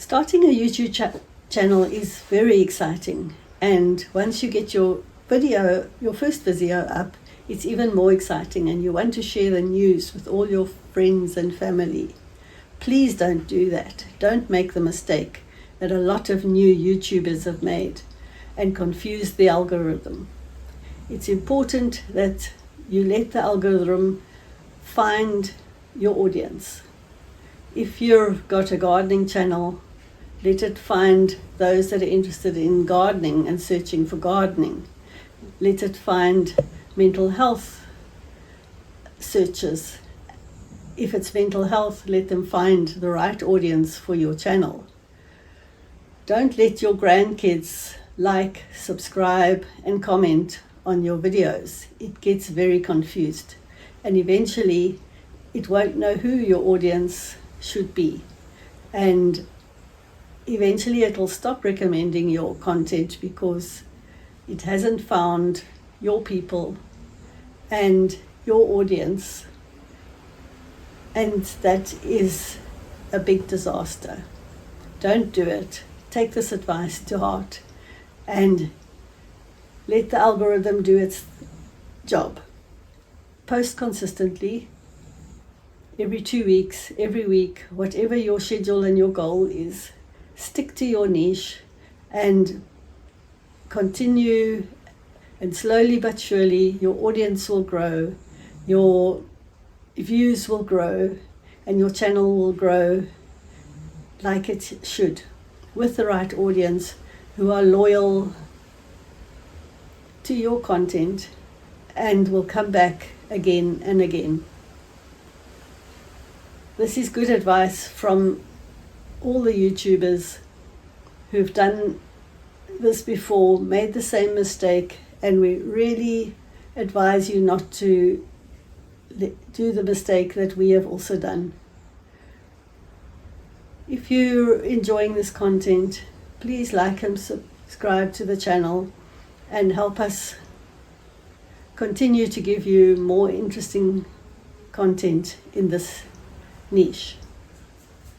Starting a YouTube channel is very exciting, and once you get your first video up, it's even more exciting, and you want to share the news with all your friends and family. Please don't do that. Don't make the mistake that a lot of new YouTubers have made and confuse the algorithm. It's important that you let the algorithm find your audience. If you've got a gardening channel, let it find those that are interested in gardening and searching for gardening. Let it find mental health searches. If it's mental health, let them find the right audience for your channel. Don't let your grandkids like, subscribe, and comment on your videos. It gets very confused, and eventually it won't know who your audience should be, and eventually it will stop recommending your content because it hasn't found your people and your audience, and that is a big disaster. Don't do it. Take this advice to heart and let the algorithm do its job. Post consistently, every 2 weeks, every week, whatever your schedule and your goal is. Stick to your niche and continue, and slowly but surely your audience will grow, your views will grow, and your channel will grow like it should, with the right audience who are loyal to your content and will come back again and again. This is good advice from all the YouTubers who've done this before, made the same mistake, and we really advise you not to do the mistake that we have also done. If you're enjoying this content, please like and subscribe to the channel and help us continue to give you more interesting content in this niche.